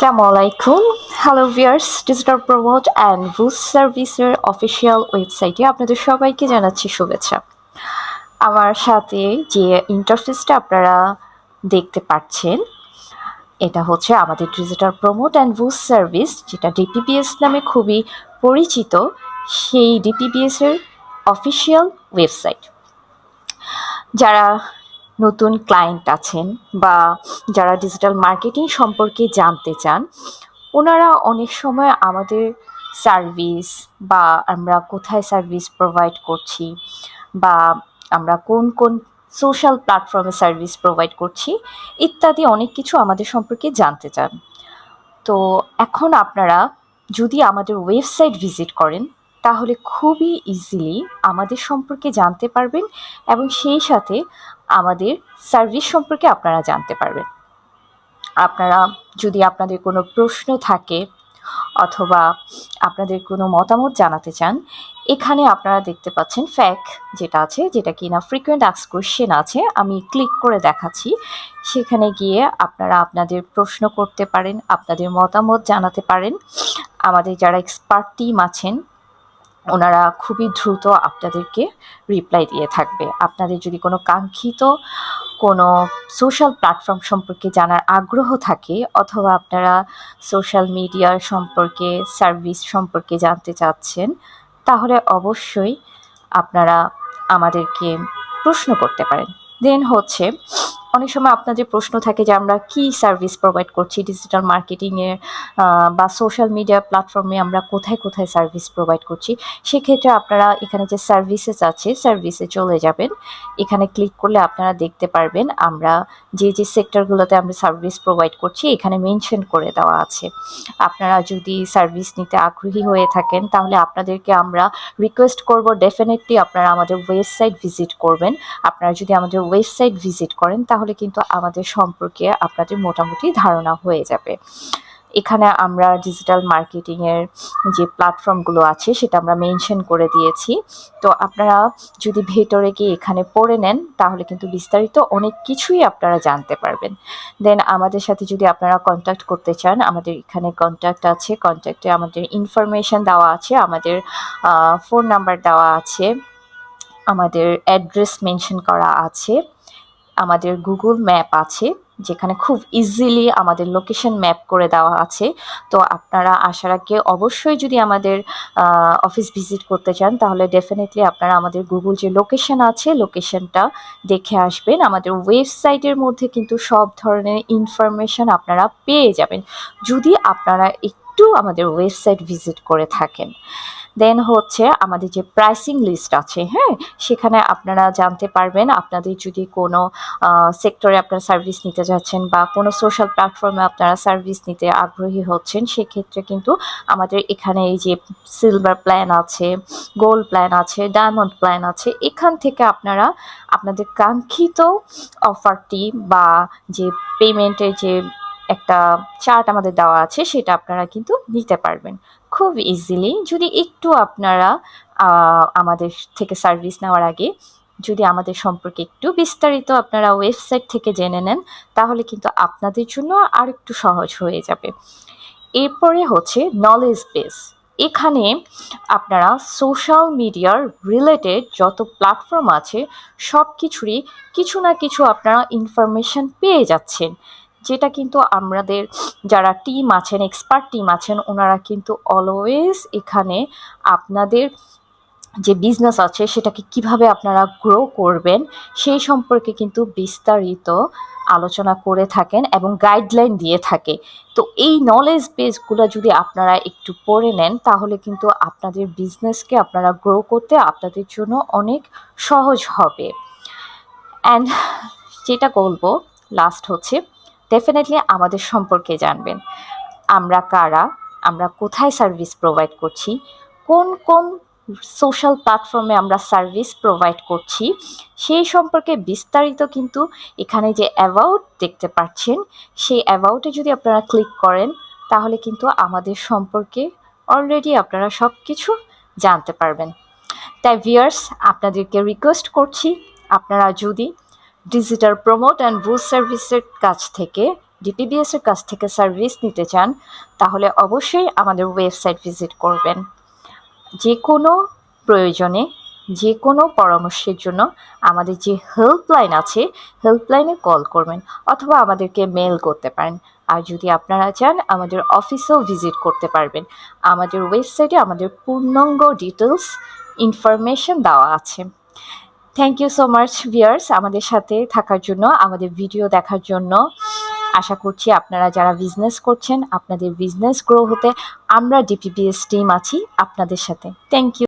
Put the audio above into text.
আসসালামু আলাইকুম। Hello viewers, digital promote and boost সার্ভিসের অফিসিয়াল ওয়েবসাইটে আপনাদের সবাইকে জানাচ্ছি শুভেচ্ছা। আমার সাথে যে ইন্টারফেসটা আপনারা দেখতে পাচ্ছেন, এটা হচ্ছে আমাদের digital promote and boost service, যেটা ডিপিবিএস নামে খুবই পরিচিত, সেই ডিপিবিএস এর অফিসিয়াল ওয়েবসাইট। যারা নতুন ক্লায়েন্ট আছেন বা যারা ডিজিটাল মার্কেটিং সম্পর্কে জানতে চান, ওনারা অনেক সময় আমাদের সার্ভিস বা আমরা কোথায় সার্ভিস প্রোভাইড করছি বা আমরা কোন কোন সোশ্যাল প্ল্যাটফর্মে সার্ভিস প্রোভাইড করছি ইত্যাদি অনেক কিছু আমাদের সম্পর্কে জানতে চান। তো এখন আপনারা যদি আমাদের ওয়েবসাইট ভিজিট করেন, তাহলে খুবই ইজিলি আমাদের সম্পর্কে জানতে পারবেন এবং সেই সাথে আমাদের সার্ভিস সম্পর্কে আপনারা জানতে পারবেন। আপনারা যদি আপনাদের কোনো প্রশ্ন থাকে অথবা আপনাদের কোনো মতামত জানাতে চান, এখানে আপনারা দেখতে পাচ্ছেন ফ্যাক যেটা আছে, যেটা কিনা ফ্রিকোয়েন্ট আস্ক কোয়েশ্চেন আছে, আমি ক্লিক করে দেখাচ্ছি। সেখানে গিয়ে আপনারা আপনাদের প্রশ্ন করতে পারেন, আপনাদের মতামত জানাতে পারেন। আমাদের যারা এক্সপার্ট টিম আছেন, ওনারা খুবই দ্রুত আপনাদেরকে রিপ্লাই দিয়ে থাকবে। আপনাদের যদি কোনো কাঙ্ক্ষিত কোনো সোশ্যাল প্ল্যাটফর্ম সম্পর্কে জানার আগ্রহ থাকে অথবা আপনারা সোশ্যাল মিডিয়ার সম্পর্কে সার্ভিস সম্পর্কে জানতে চাচ্ছেন, তাহলে অবশ্যই আপনারা আমাদেরকে প্রশ্ন করতে পারেন। দেন হচ্ছে অনেক সময় আপনাদের প্রশ্ন থাকে যে আমরা কি সার্ভিস প্রোভাইড করছি ডিজিটাল মার্কেটিংয়ে বা সোশ্যাল মিডিয়া প্ল্যাটফর্মে আমরা কোথায় কোথায় সার্ভিস প্রোভাইড করছি। সেক্ষেত্রে আপনারা এখানে যে সার্ভিসেস আছে, সার্ভিসে চলে যাবেন। এখানে ক্লিক করলে আপনারা দেখতে পারবেন আমরা যে যে সেক্টরগুলোতে আমরা সার্ভিস প্রোভাইড করছি এখানে মেনশন করে দেওয়া আছে। আপনারা যদি সার্ভিস নিতে আগ্রহী হয়ে থাকেন, তাহলে আপনাদেরকে আমরা রিকোয়েস্ট করব ডেফিনেটলি আপনারা আমাদের ওয়েবসাইট ভিজিট করবেন। আপনারা যদি আমাদের ওয়েবসাইট ভিজিট করেন, তাহলে কিন্তু আমাদের সম্পর্কে আপনাদের মোটামুটি ধারণা হয়ে যাবে। এখানে আমরা ডিজিটাল মার্কেটিংয়ের যে প্ল্যাটফর্মগুলো আছে সেটা আমরা মেনশন করে দিয়েছি। তো আপনারা যদি ভেতরে গিয়ে এখানে পড়ে নেন, তাহলে কিন্তু বিস্তারিত অনেক কিছুই আপনারা জানতে পারবেন। দেন আমাদের সাথে যদি আপনারা কন্ট্যাক্ট করতে চান, আমাদের এখানে কন্ট্যাক্ট আছে। কন্ট্যাক্টে আমাদের ইনফরমেশন দেওয়া আছে, আমাদের ফোন নাম্বার দেওয়া আছে, আমাদের অ্যাড্রেস মেনশন করা আছে, আমাদের গুগল ম্যাপ আছে, যেখানে খুব ইজিলি আমাদের লোকেশন ম্যাপ করে দেওয়া আছে। তো আপনারা আসার আগে অবশ্যই যদি আমাদের অফিস ভিজিট করতে চান, তাহলে ডেফিনেটলি আপনারা আমাদের গুগল যে লোকেশন আছে লোকেশনটা দেখে আসবেন। আমাদের ওয়েবসাইটের মধ্যে কিন্তু সব ধরনের ইনফরমেশন আপনারা পেয়ে যাবেন যদি আপনারা একটু আমাদের ওয়েবসাইট ভিজিট করে থাকেন। দেন হচ্ছে আমাদের যে প্রাইসিং লিস্ট আছে, হ্যাঁ, সেখানে আপনারা জানতে পারবেন আপনাদের যদি কোনো সেক্টরে আপনারা সার্ভিস নিতে যাচ্ছেন বা কোনো সোশ্যাল প্ল্যাটফর্মে আপনারা সার্ভিস নিতে আগ্রহী হচ্ছেন, সেক্ষেত্রে কিন্তু আমাদের এখানে এই যে সিলভার প্ল্যান আছে, গোল্ড প্ল্যান আছে, ডায়মন্ড প্ল্যান আছে, এখান থেকে আপনারা আপনাদের কাঙ্ক্ষিত অফারটি বা যে পেমেন্টের যে একটা চার্ট আমাদের দেওয়া আছে সেটা আপনারা কিন্তু নিতে পারবেন খুব ইজিলি। যদি একটু আপনারা আমাদের থেকে সার্ভিস নেওয়ার আগে যদি আমাদের সম্পর্কে একটু বিস্তারিত আপনারা ওয়েবসাইট থেকে জেনে নেন, তাহলে কিন্তু আপনাদের জন্য আর একটু সহজ হয়ে যাবে। এরপরে হচ্ছে নলেজ বেস। এখানে আপনারা সোশ্যাল মিডিয়ার রিলেটেড যত প্ল্যাটফর্ম আছে সব কিছুরই কিছু না কিছু আপনারা ইনফরমেশন পেয়ে যাচ্ছেন, যেটা কিন্তু আমাদের যারা টিম আছেন, এক্সপার্ট টিম আছেন, ওনারা কিন্তু অলওয়েজ এখানে আপনাদের যে বিজনেস আছে সেটাকে কিভাবে আপনারা গ্রো করবেন সেই সম্পর্কে কিন্তু বিস্তারিত আলোচনা করে থাকেন এবং গাইডলাইন দিয়ে থাকে। তো এই নলেজ বেসগুলো যদি আপনারা একটু পড়ে নেন, তাহলে কিন্তু আপনাদের বিজনেসকে আপনারা গ্রো করতে আপনাদের জন্য অনেক সহজ হবে। অ্যান্ড যেটা বলবো লাস্ট হচ্ছে ডেফিনেটলি আমাদের সম্পর্কে জানবেন। আমরা কারা, আমরা কোথায় সার্ভিস প্রোভাইড করছি, কোন কোন সোশ্যাল প্ল্যাটফর্মে আমরা সার্ভিস প্রোভাইড করছি সেই সম্পর্কে বিস্তারিত কিন্তু এখানে যে অ্যাবাউট দেখতে পাচ্ছেন, সেই অ্যাবাউটে যদি আপনারা ক্লিক করেন, তাহলে কিন্তু আমাদের সম্পর্কে অলরেডি আপনারা সব কিছু জানতে পারবেন। তাই ভিউয়ার্স, আপনাদেরকে রিকোয়েস্ট করছি আপনারা যদি ডিজিটাল প্রমোট অ্যান্ড বুস্ট সার্ভিসের কাছ থেকে ডিপিবিএস এর কাছ থেকে সার্ভিস নিতে চান তাহলে অবশ্যই আমাদের ওয়েবসাইট ভিজিট করবেন। যে কোনো প্রয়োজনে যে কোনো পরামর্শের জন্য আমাদের যে হেল্পলাইন আছে হেল্পলাইনে কল করবেন অথবা আমাদেরকে মেল করতে পারেন। আর যদি আপনারা চান আমাদের অফিসেও ভিজিট করতে পারবেন। আমাদের ওয়েবসাইটে আমাদের পূর্ণাঙ্গ ডিটেলস ইনফরমেশন দেওয়া আছে। Thank you so much viewers আমাদের সাথে থাকার জন্য, আমাদের ভিডিও দেখার জন্য। আশা করছি আপনারা যারা বিজনেস করছেন আপনাদের বিজনেস গ্রো হতে আমরা ডিপিবিএস টিম আছি আপনাদের সাথে। Thank you.